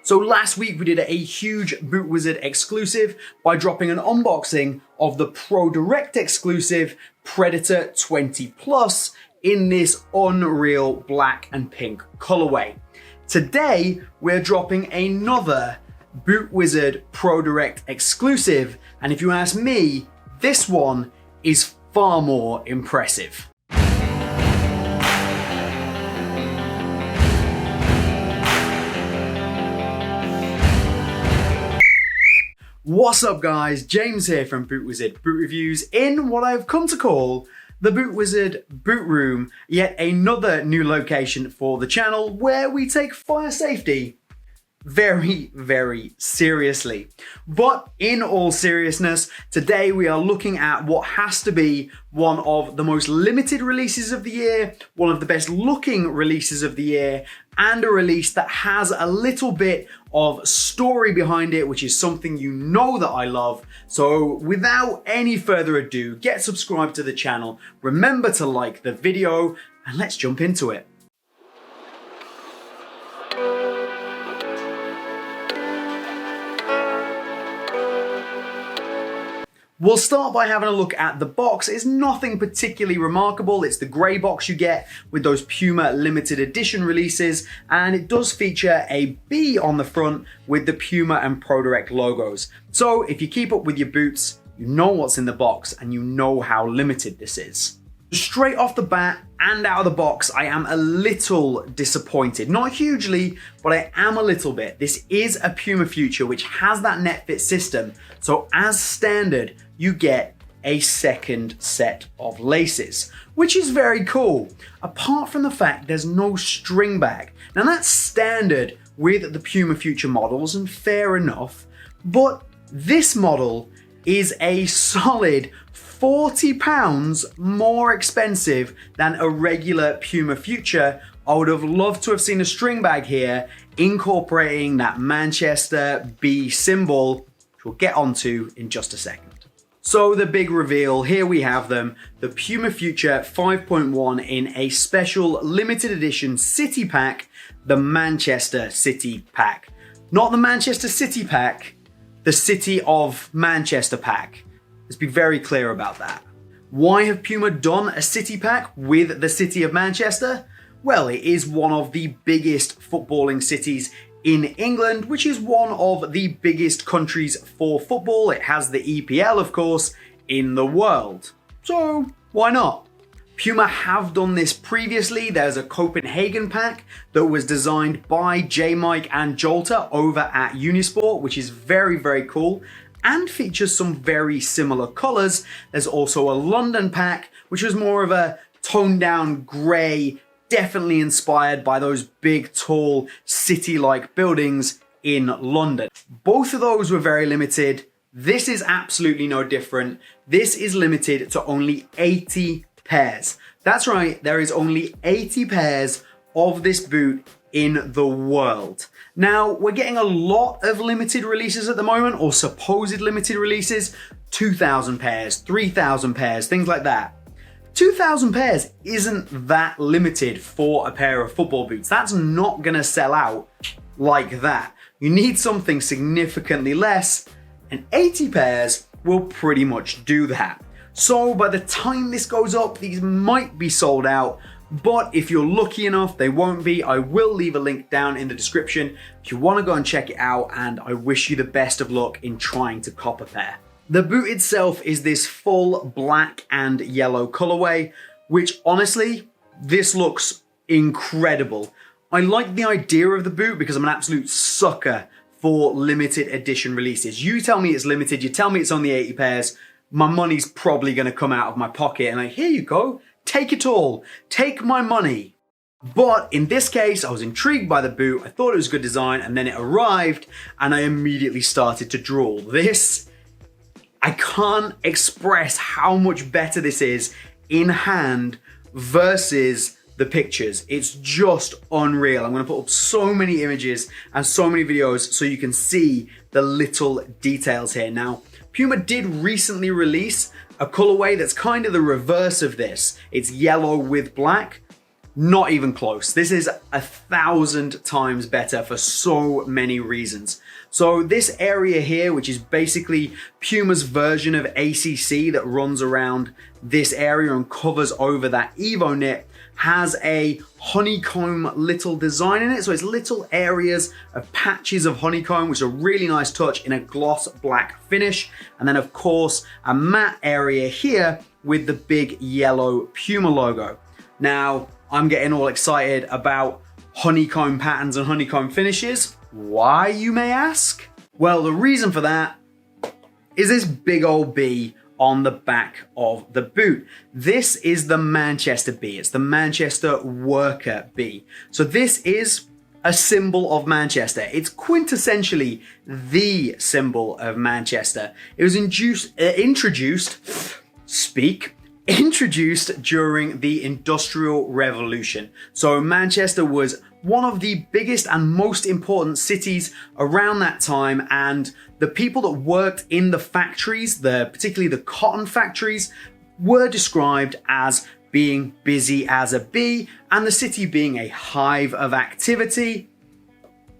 So last week we did a huge BootWizard exclusive by dropping an unboxing of the Pro Direct exclusive Predator 20 Plus in this unreal black and pink colorway. Today we're dropping another BootWizard Pro Direct exclusive, and if you ask me, this one is far more impressive. What's up guys, James here from BootWizard Boot Reviews in what I've come to call the BootWizard Boot Room, yet another new location for the channel where we take fire safety very, very seriously. But in all seriousness, today we are looking at what has to be one of the most limited releases of the year, one of the best looking releases of the year, and a release that has a little bit of story behind it, which is something you know that I love. So without any further ado, get subscribed to the channel, remember to like the video, and let's jump into it. We'll start by having a look at the box. It's nothing particularly remarkable. It's the grey box you get with those Puma limited edition releases, and it does feature a B on the front with the Puma and Pro Direct logos. So if you keep up with your boots, you know what's in the box and you know how limited this is. Straight off the bat and out of the box, I am a little disappointed. Not hugely, but I am a little bit. This is a Puma Future, which has that net fit system. So as standard, you get a second set of laces, which is very cool. Apart from the fact there's no string bag. Now that's standard with the Puma Future models, and fair enough, but this model is a solid £40 more expensive than a regular Puma Future. I would have loved to have seen a string bag here incorporating that Manchester B symbol, which we'll get onto in just a second. So the big reveal, here we have them, the Puma Future 5.1 in a special limited edition city pack, the Manchester City pack. Not the Manchester City pack, the City of Manchester pack. Let's be very clear about that. Why have Puma done a city pack with the City of Manchester? Well, it is one of the biggest footballing cities in England, which is one of the biggest countries for football. It has the EPL, of course, in the world. So why not? Puma have done this previously. There's a Copenhagen pack that was designed by J-Mike and Jolter over at Unisport, which is very, very cool, and features some very similar colors. There's also a London pack, which was more of a toned down gray, definitely inspired by those big, tall, city-like buildings in London. Both of those were very limited. This is absolutely no different. This is limited to only 80 pairs. That's right, there is only 80 pairs of this boot in the world. Now, we're getting a lot of limited releases at the moment, or supposed limited releases, 2,000 pairs, 3,000 pairs, things like that. 2,000 pairs isn't that limited for a pair of football boots. That's not gonna sell out like that. You need something significantly less, and 80 pairs will pretty much do that. So by the time this goes up, these might be sold out, but if you're lucky enough, they won't be. I will leave a link down in the description if you want to go and check it out, and I wish you the best of luck in trying to cop a pair. The boot itself is this full black and yellow colorway, which honestly, this looks incredible. I like the idea of the boot because I'm an absolute sucker for limited edition releases. You tell me it's limited, you tell me it's only 80 pairs, my money's probably going to come out of my pocket and like, here you go, take it all, take my money. But in this case, I was intrigued by the boot, I thought it was good design, and then it arrived and I immediately started to drool. This, I can't express how much better this is in hand versus the pictures. It's just unreal. I'm gonna put up so many images and so many videos so you can see the little details here. Now, Puma did recently release a colorway that's kind of the reverse of this. It's yellow with black. Not even close. This is 1,000 times better for so many reasons. So this area here, which is basically Puma's version of ACC that runs around this area and covers over that Evo knit, has a honeycomb little design in it. So it's little areas of patches of honeycomb, which is a really nice touch in a gloss black finish. And then of course, a matte area here with the big yellow Puma logo. Now, I'm getting all excited about honeycomb patterns and honeycomb finishes. Why, you may ask? Well, the reason for that is this big old B on the back of the boot. This is the Manchester B. It's the Manchester Worker B. So this is a symbol of Manchester. It's quintessentially the symbol of Manchester. It was introduced during the Industrial Revolution. So Manchester was one of the biggest and most important cities around that time, and the people that worked in the factories, particularly the cotton factories, were described as being busy as a bee, and the city being a hive of activity.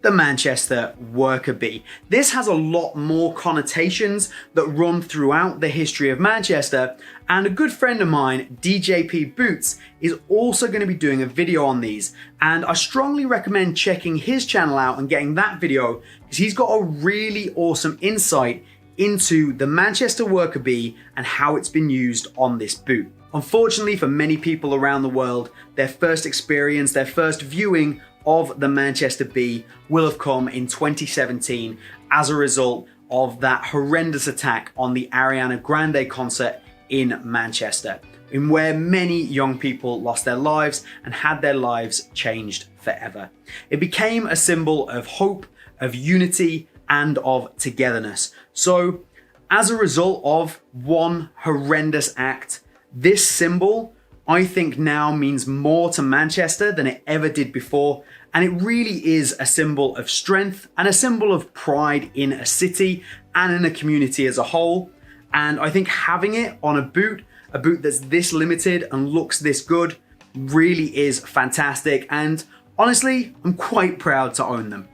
The Manchester Worker Bee. This has a lot more connotations that run throughout the history of Manchester, and a good friend of mine, DJP Boots, is also going to be doing a video on these, and I strongly recommend checking his channel out and getting that video because he's got a really awesome insight into the Manchester Worker Bee and how it's been used on this boot. Unfortunately for many people around the world, their first experience, their first viewing of the Manchester Bee will have come in 2017 as a result of that horrendous attack on the Ariana Grande concert in Manchester, in where many young people lost their lives and had their lives changed forever. It became a symbol of hope, of unity, and of togetherness. So, as a result of one horrendous act, this symbol, I think, now means more to Manchester than it ever did before, and it really is a symbol of strength and a symbol of pride in a city and in a community as a whole. And I think having it on a boot that's this limited and looks this good, really is fantastic, and honestly, I'm quite proud to own them.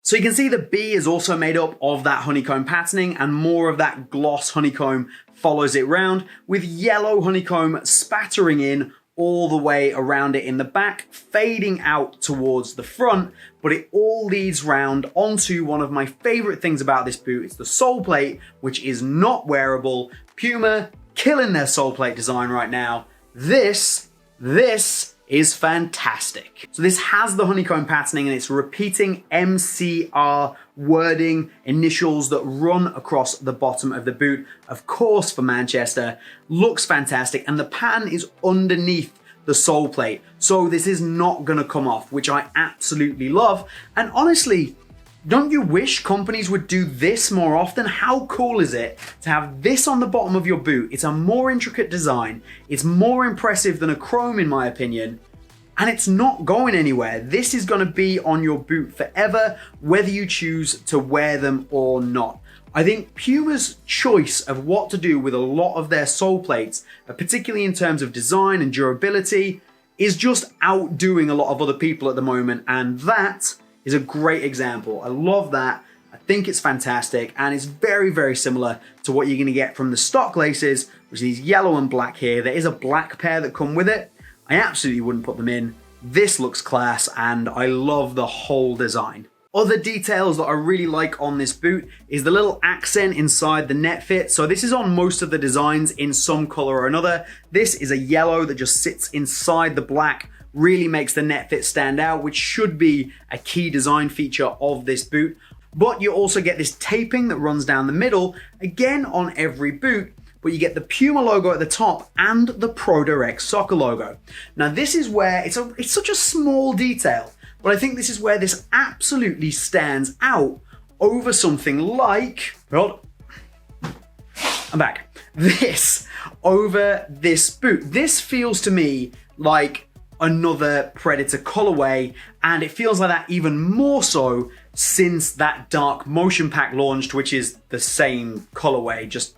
So you can see the B is also made up of that honeycomb patterning, and more of that gloss honeycomb follows it round, with yellow honeycomb spattering in all the way around it in the back, fading out towards the front, but it all leads round onto one of my favorite things about this boot. It's the Soleplate, which is not wearable. Puma killing their Soleplate design right now. This is fantastic. So this has the honeycomb patterning, and it's repeating MCR wording, initials that run across the bottom of the boot, of course for Manchester. Looks fantastic, and the pattern is underneath the Soleplate, so this is not gonna come off, which I absolutely love. And honestly, don't you wish companies would do this more often? How cool is it to have this on the bottom of your boot? It's a more intricate design, it's more impressive than a chrome in my opinion, and it's not going anywhere. This is gonna be on your boot forever, whether you choose to wear them or not. I think Puma's choice of what to do with a lot of their Soleplates, particularly in terms of design and durability, is just outdoing a lot of other people at the moment, and that is a great example. I love that. I think it's fantastic, and it's very, very similar to what you're gonna get from the stock laces, which is these yellow and black here. There is a black pair that come with it. I absolutely wouldn't put them in. This looks class, and I love the whole design. Other details that I really like on this boot is the little accent inside the net fit. So this is on most of the designs in some color or another. This is a yellow that just sits inside the black, really makes the net fit stand out, which should be a key design feature of this boot. But you also get this taping that runs down the middle, again on every boot, but you get the Puma logo at the top and the Pro Direct Soccer logo. Now this is where, it's such a small detail, but I think this is where this absolutely stands out over something like, hold on, I'm back. This over this boot. This feels to me like another Predator colorway, and it feels like that even more so since that dark motion pack launched, which is the same colorway, just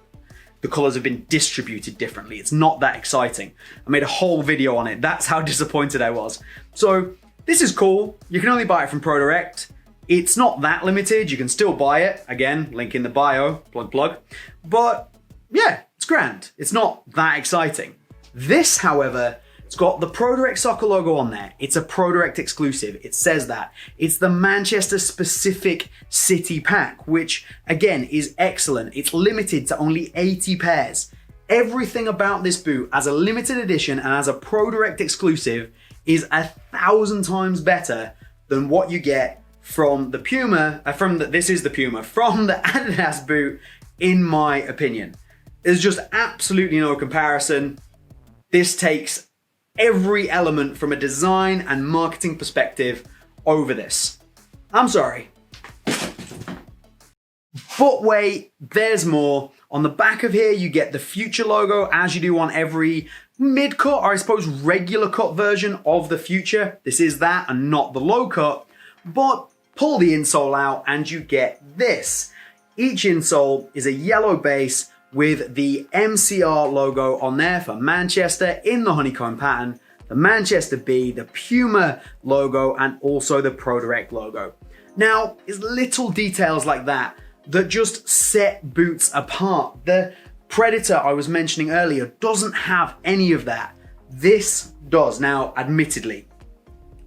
the colors have been distributed differently. It's not that exciting. I made a whole video on it. That's how disappointed I was. So this is cool. You can only buy it from ProDirect. It's not that limited. You can still buy it. Again, link in the bio, plug. But yeah, it's grand. It's not that exciting. This, however, it's got the ProDirect soccer logo on there. It's a ProDirect exclusive. It says that. It's the Manchester specific city pack, which again is excellent. It's limited to only 80 pairs. Everything about this boot as a limited edition and as a ProDirect exclusive is 1,000 times better than what you get from the Puma, from the Adidas boot, in my opinion. There's just absolutely no comparison. This takes every element from a design and marketing perspective over this. I'm sorry. But wait, there's more. On the back of here, you get the Future logo, as you do on every mid-cut, or I suppose regular cut version of the Future. This is that and not the low cut. But pull the insole out and you get this. Each insole is a yellow base with the MCR logo on there for Manchester in the honeycomb pattern, the Manchester B, the Puma logo, and also the ProDirect logo. Now, it's little details like that that just set boots apart. The Predator I was mentioning earlier doesn't have any of that. This does. Now, admittedly,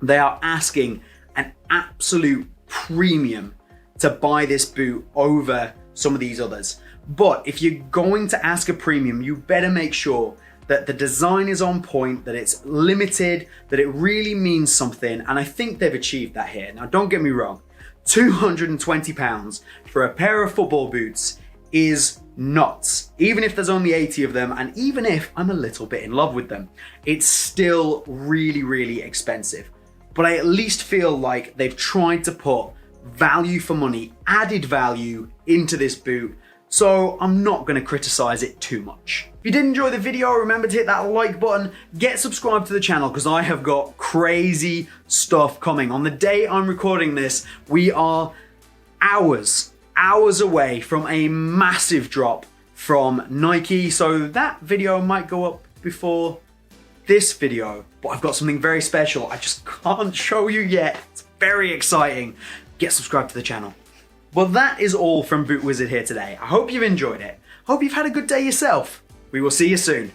they are asking an absolute premium to buy this boot over some of these others. But if you're going to ask a premium, you better make sure that the design is on point, that it's limited, that it really means something, and I think they've achieved that here. Now, don't get me wrong, £220 for a pair of football boots is nuts. Even if there's only 80 of them, and even if I'm a little bit in love with them, it's still really, really expensive. But I at least feel like they've tried to put value for money, added value into this boot, so I'm not going to criticize it too much. If you did enjoy the video, remember to hit that like button, get subscribed to the channel because I have got crazy stuff coming. On the day I'm recording this, we are hours away from a massive drop from Nike, so that video might go up before this video, but I've got something very special I just can't show you yet. It's very exciting. Get subscribed to the channel. Well, that is all from BootWizard here today. I hope you've enjoyed it. Hope you've had a good day yourself. We will see you soon.